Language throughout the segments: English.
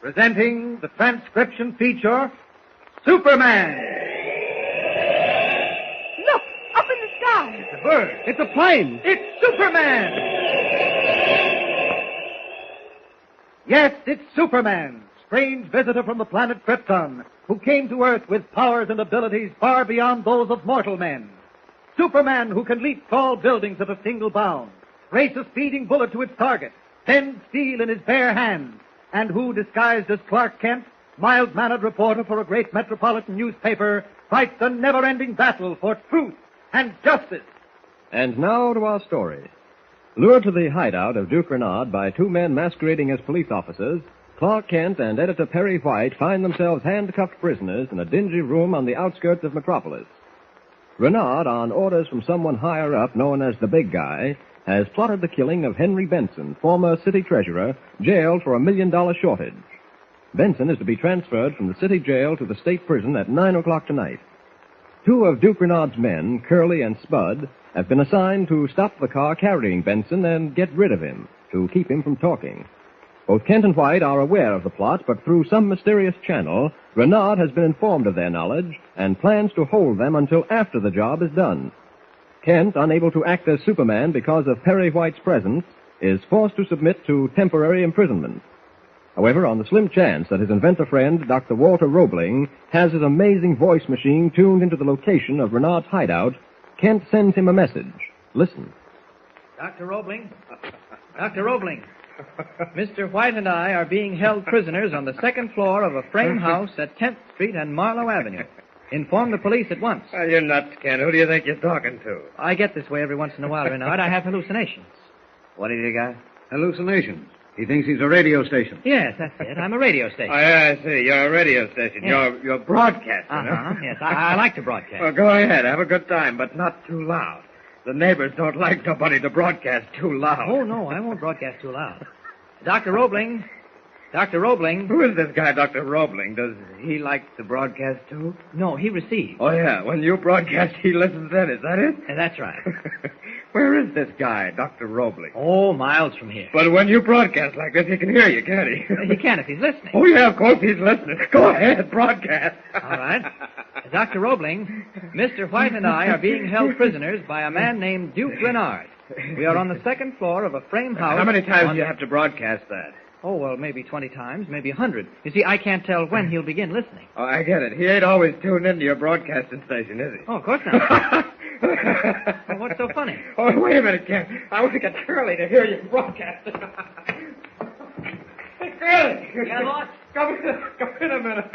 Presenting the transcription feature, Superman. Look, up in the sky. It's a bird. It's a plane. It's Superman. Yes, it's Superman, strange visitor from the planet Krypton, who came to Earth with powers and abilities far beyond those of mortal men. Superman who can leap tall buildings at a single bound, race a speeding bullet to its target, bend steel in his bare hands, and who, disguised as Clark Kent, mild-mannered reporter for a great metropolitan newspaper, fights a never-ending battle for truth and justice. And now to our story. Lured to the hideout of Duke Renaud by two men masquerading as police officers, Clark Kent and editor Perry White find themselves handcuffed prisoners in a dingy room on the outskirts of Metropolis. Renaud, on orders from someone higher up known as the Big Guy, has plotted the killing of Henry Benson, former city treasurer, jailed for $1 million shortage. Benson is to be transferred from the city jail to the state prison at 9 o'clock tonight. Two of Duke Renaud's men, Curly and Spud, have been assigned to stop the car carrying Benson and get rid of him, to keep him from talking. Both Kent and White are aware of the plot, but through some mysterious channel, Renaud has been informed of their knowledge and plans to hold them until after the job is done. Kent, unable to act as Superman because of Perry White's presence, is forced to submit to temporary imprisonment. However, on the slim chance that his inventor friend, Dr. Walter Roebling, has his amazing voice machine tuned into the location of Renaud's hideout, Kent sends him a message. Listen. Dr. Roebling? Dr. Roebling, Mr. White and I are being held prisoners on the second floor of a frame house at 10th Street and Marlowe Avenue. Inform the police at once. You're nuts, Kent. Who do you think you're talking to? I get this way every once in a while, Renaud. I have hallucinations. What have you got? Hallucinations. He thinks he's a radio station. Yes, that's it. I'm a radio station. Oh, yeah, I see. You're a radio station. Yes. You're broadcasting, Uh-huh, yes. I like to broadcast. Well, go ahead. Have a good time, but not too loud. The neighbors don't like nobody to broadcast too loud. Oh, no, I won't broadcast too loud. Dr. Roebling. Dr. Roebling. Who is this guy, Dr. Roebling? Does he like to broadcast, too? No, he receives. Oh, yeah. When you broadcast, he listens in. Is that it? That's right. Where is this guy, Dr. Roebling? Oh, miles from here. But when you broadcast like this, he can hear you, can't he? He can if he's listening. Oh, yeah, of course he's listening. Go ahead, broadcast. All right. Dr. Roebling, Mr. White and I are being held prisoners by a man named Duke Renaud. We are on the second floor of a frame house. How many times do you have to broadcast that? Oh, well, maybe 20 times, maybe 100. You see, I can't tell when he'll begin listening. Oh, I get it. He ain't always tuned into your broadcasting station, is he? Oh, of course not. Well, what's so funny? Oh, wait a minute, Ken. I want to get Curly to hear you broadcasting. Hey, Curly! Yeah, boss? Come in a minute.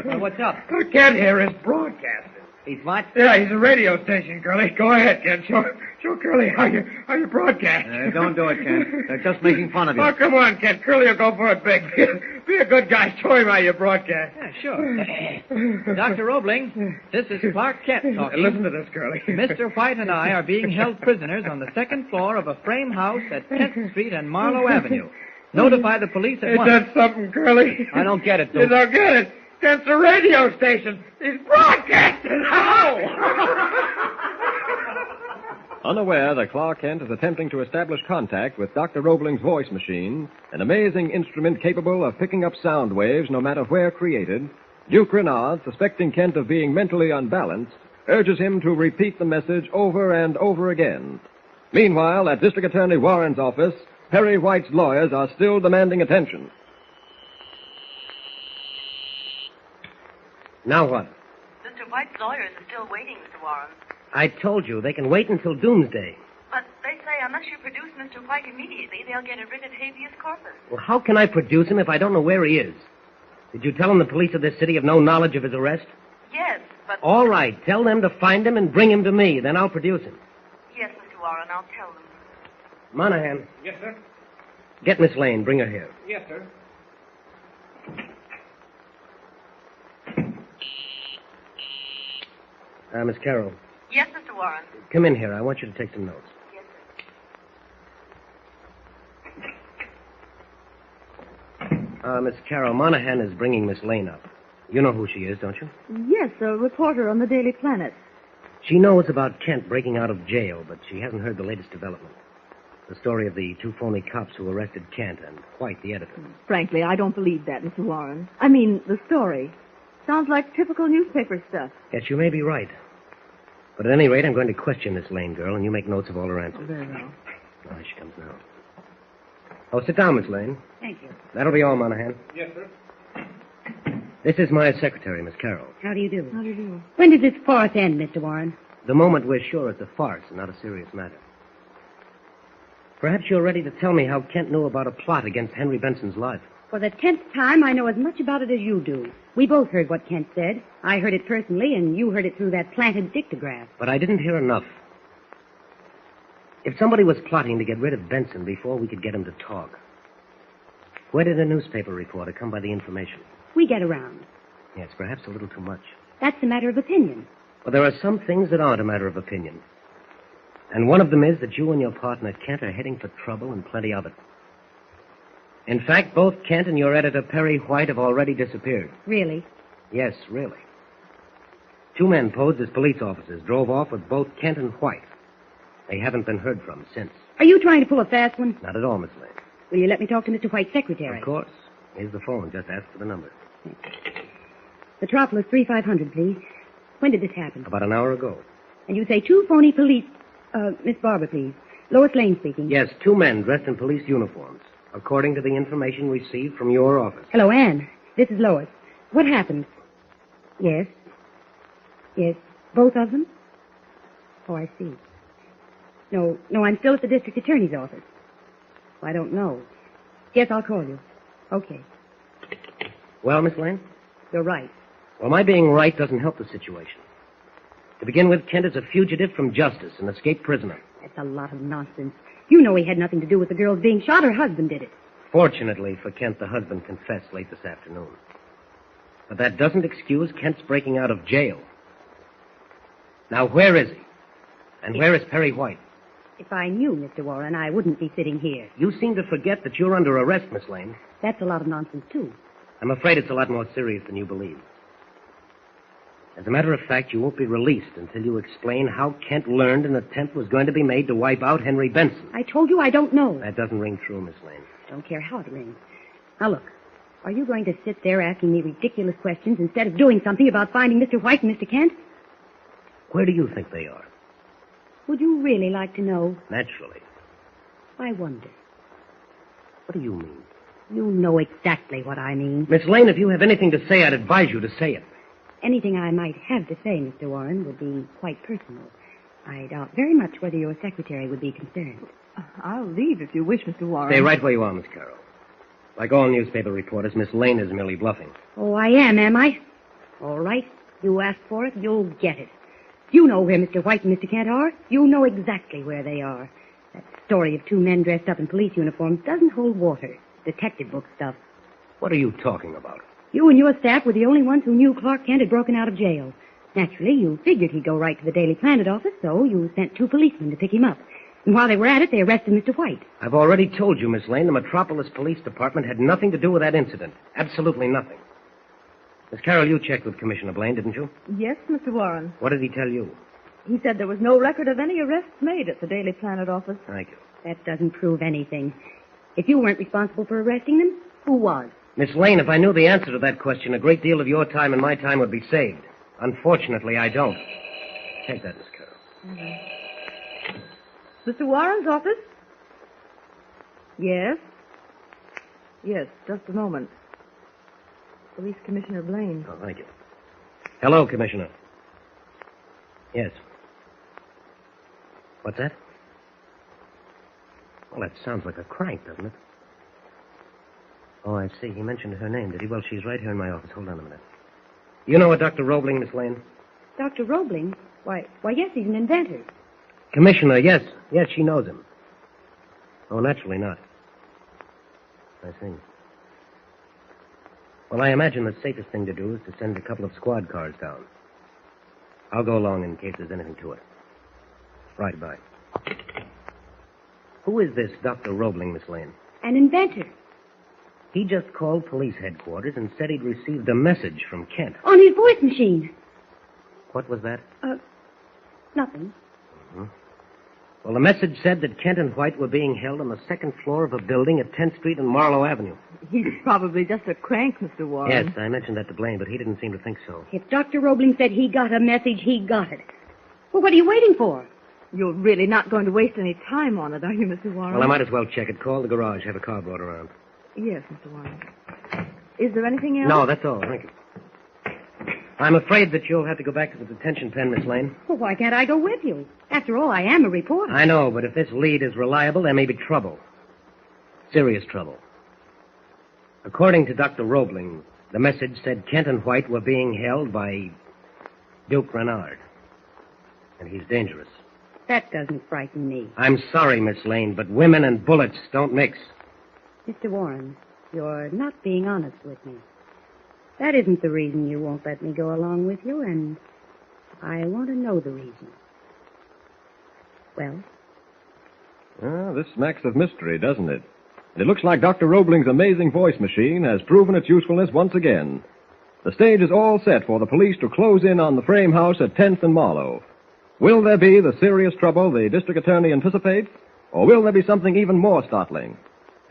Well, what's up? I can't hear his broadcasting. He's what? Yeah, he's a radio station, Curly. Go ahead, Ken. Show Curly how you broadcast. Don't do it, Ken. They're just making fun of you. Oh, come on, Ken. Curly will go for it big. Be a good guy. Show him how you broadcast. Yeah, sure. Dr. Roebling, this is Clark Kent talking. Listen to this, Curly. Mr. White and I are being held prisoners on the second floor of a frame house at 10th Street and Marlowe Avenue. Notify the police at once. Is that something, Curly? I don't get it, You Duke. don't get it. Kent's a radio station. He's broadcasting. Unaware that Clark Kent is attempting to establish contact with Dr. Roebling's voice machine, an amazing instrument capable of picking up sound waves no matter where created, Duke Renaud, suspecting Kent of being mentally unbalanced, urges him to repeat the message over and over again. Meanwhile, at District Attorney Warren's office, Perry White's lawyers are still demanding attention. Now what? Mr. White's lawyers are still waiting, Mr. Warren. I told you, they can wait until doomsday. But they say unless you produce Mr. White immediately, they'll get a writ of habeas corpus. Well, how can I produce him if I don't know where he is? Did you tell them the police of this city have no knowledge of his arrest? Yes, but... All right, tell them to find him and bring him to me. Then I'll produce him. Yes, Mr. Warren, I'll tell them. Monahan, Yes, sir. get Miss Lane. Bring her here. Yes, sir. Miss Carroll, Yes, Mr. Warren. come in here. I want you to take some notes. Yes, sir. Miss Carroll, Monahan is bringing Miss Lane up. You know who she is, don't you? Yes, a reporter on the Daily Planet. She knows about Kent breaking out of jail, but she hasn't heard the latest development. The story of the two phony cops who arrested Kent and White, the editor. Frankly, I don't believe that, Mr. Warren. I mean, the story. Sounds like typical newspaper stuff. Yes, you may be right. But at any rate, I'm going to question this Lane girl, and you make notes of all her answers. Very well. Oh, here she comes now. Oh, sit down, Miss Lane. Thank you. That'll be all, Monahan. Yes, sir. This is my secretary, Miss Carroll. How do you do? How do you do? When did this farce end, Mr. Warren? The moment we're sure it's a farce and not a serious matter. Perhaps you're ready to tell me how Kent knew about a plot against Henry Benson's life. For the 10th time, I know as much about it as you do. We both heard what Kent said. I heard it personally, and you heard it through that planted dictograph. But I didn't hear enough. If somebody was plotting to get rid of Benson before we could get him to talk, where did a newspaper reporter come by the information? We get around. Yes, perhaps a little too much. That's a matter of opinion. Well, there are some things that aren't a matter of opinion. And one of them is that you and your partner, Kent, are heading for trouble and plenty of it. In fact, both Kent and your editor, Perry White, have already disappeared. Really? Yes, really. Two men posed as police officers drove off with both Kent and White. They haven't been heard from since. Are you trying to pull a fast one? Not at all, Miss Lane. Will you let me talk to Mr. White's secretary? Of course. Here's the phone. Just ask for the number. Metropolis 3500, please. When did this happen? About an hour ago. And you say two phony police... Miss Barber, please. Lois Lane speaking. Yes, two men dressed in police uniforms, according to the information received from your office. Hello, Anne. This is Lois. What happened? Yes. Yes. Both of them? Oh, I see. No, I'm still at the district attorney's office. I don't know. Yes, I'll call you. Okay. Well, Miss Lane? You're right. Well, my being right doesn't help the situation. To begin with, Kent is a fugitive from justice, an escaped prisoner. That's a lot of nonsense. You know he had nothing to do with the girls being shot. Her husband did it. Fortunately for Kent, the husband confessed late this afternoon. But that doesn't excuse Kent's breaking out of jail. Now, where is he? And where is Perry White? If I knew, Mr. Warren, I wouldn't be sitting here. You seem to forget that you're under arrest, Miss Lane. That's a lot of nonsense, too. I'm afraid it's a lot more serious than you believe. As a matter of fact, you won't be released until you explain how Kent learned an attempt was going to be made to wipe out Henry Benson. I told you I don't know. That doesn't ring true, Miss Lane. Don't care how it rings. Now, look. Are you going to sit there asking me ridiculous questions instead of doing something about finding Mr. White and Mr. Kent? Where do you think they are? Would you really like to know? Naturally. I wonder. What do you mean? You know exactly what I mean. Miss Lane, if you have anything to say, I'd advise you to say it. Anything I might have to say, Mr. Warren, would be quite personal. I doubt very much whether your secretary would be concerned. I'll leave if you wish, Mr. Warren. Stay right where you are, Miss Carroll. Like all newspaper reporters, Miss Lane is merely bluffing. Oh, I am I? All right. You ask for it, you'll get it. You know where Mr. White and Mr. Kent are. You know exactly where they are. That story of two men dressed up in police uniforms doesn't hold water. Detective book stuff. What are you talking about? You and your staff were the only ones who knew Clark Kent had broken out of jail. Naturally, you figured he'd go right to the Daily Planet office, so you sent two policemen to pick him up. And while they were at it, they arrested Mr. White. I've already told you, Miss Lane, the Metropolis Police Department had nothing to do with that incident. Absolutely nothing. Miss Carroll, you checked with Commissioner Blaine, didn't you? Yes, Mr. Warren. What did he tell you? He said there was no record of any arrests made at the Daily Planet office. Thank you. That doesn't prove anything. If you weren't responsible for arresting them, who was? Miss Lane, if I knew the answer to that question, a great deal of your time and my time would be saved. Unfortunately, I don't. Take that, Miss Carroll. Mr. Warren's office? Yes. Yes, just a moment. Police Commissioner Blaine. Oh, thank you. Hello, Commissioner. Yes. What's that? Well, that sounds like a crank, doesn't it? Oh, I see. He mentioned her name, did he? Well, she's right here in my office. Hold on a minute. You know a Dr. Roebling, Miss Lane? Dr. Roebling? Why, yes, he's an inventor. Commissioner, yes. Yes, she knows him. Oh, naturally not. I see. Well, I imagine the safest thing to do is to send a couple of squad cars down. I'll go along in case there's anything to it. Right, bye. Who is this Dr. Roebling, Miss Lane? An inventor. He just called police headquarters and said he'd received a message from Kent. On his voice machine. What was that? Nothing. Mm-hmm. Well, the message said that Kent and White were being held on the second floor of a building at 10th Street and Marlowe Avenue. He's probably just a crank, Mr. Warren. Yes, I mentioned that to Blaine, but he didn't seem to think so. If Dr. Roebling said he got a message, he got it. Well, what are you waiting for? You're really not going to waste any time on it, are you, Mr. Warren? Well, I might as well check it. Call the garage. Have a car brought around. Yes, Mr. Warren. Is there anything else? No, that's all. Thank you. I'm afraid that you'll have to go back to the detention pen, Miss Lane. Well, why can't I go with you? After all, I am a reporter. I know, but if this lead is reliable, there may be trouble. Serious trouble. According to Dr. Roebling, the message said Kent and White were being held by Duke Renard. And he's dangerous. That doesn't frighten me. I'm sorry, Miss Lane, but women and bullets don't mix. Mr. Warren, you're not being honest with me. That isn't the reason you won't let me go along with you, and I want to know the reason. Well? This smacks of mystery, doesn't it? It looks like Dr. Roebling's amazing voice machine has proven its usefulness once again. The stage is all set for the police to close in on the frame house at 10th and Marlowe. Will there be the serious trouble the district attorney anticipates, or will there be something even more startling?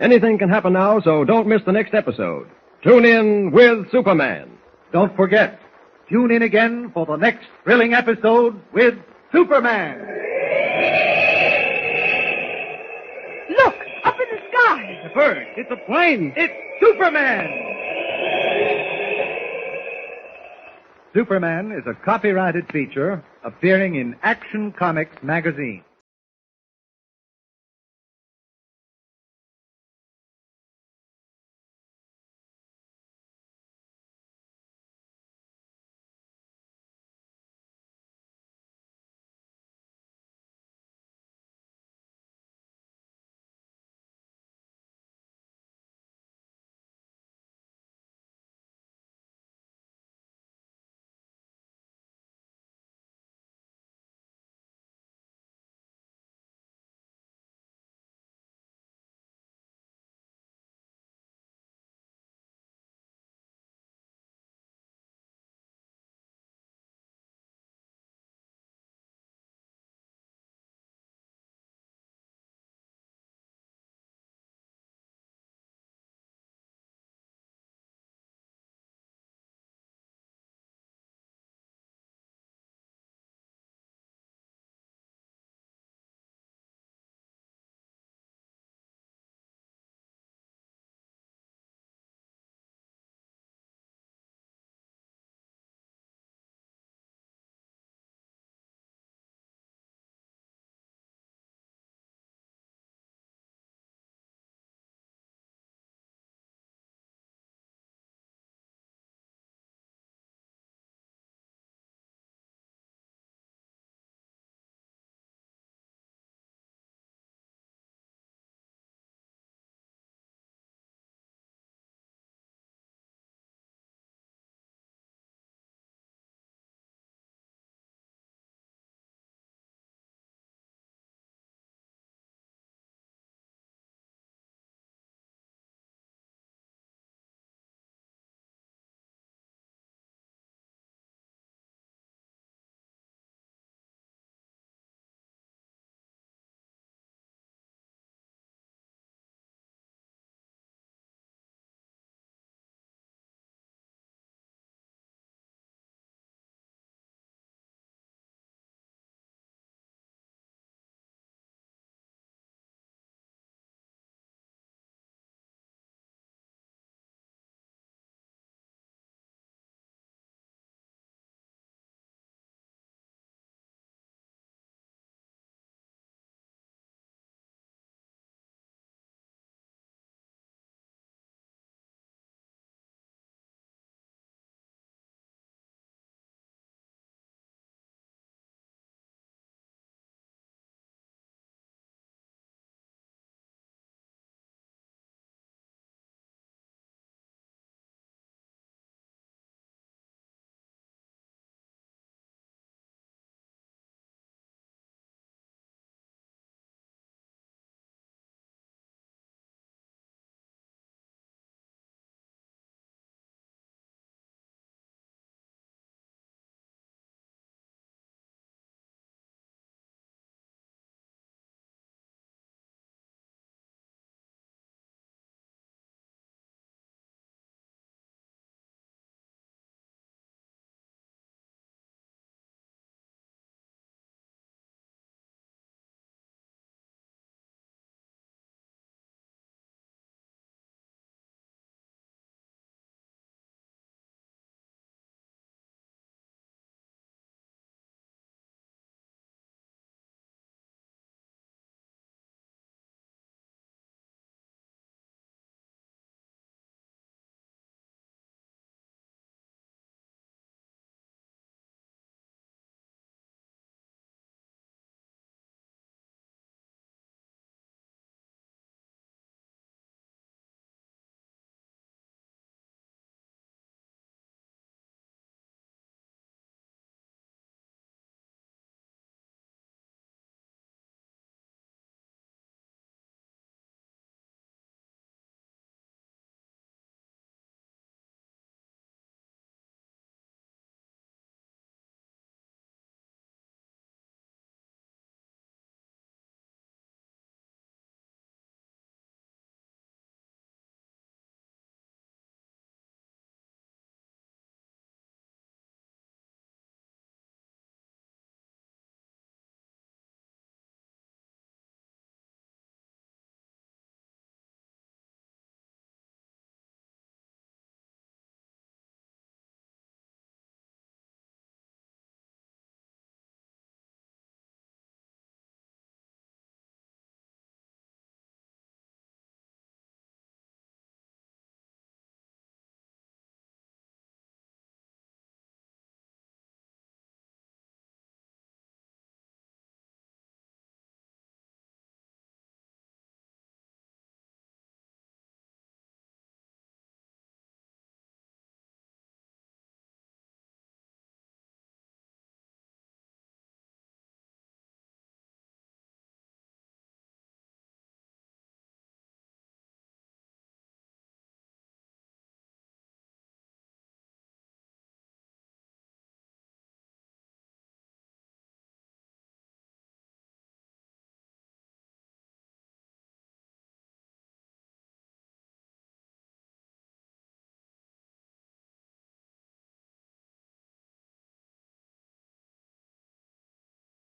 Anything can happen now, so don't miss the next episode. Tune in with Superman. Don't forget, tune in again for the next thrilling episode with Superman. Look, up in the sky. It's a bird. It's a plane. It's Superman. Superman is a copyrighted feature appearing in Action Comics magazine.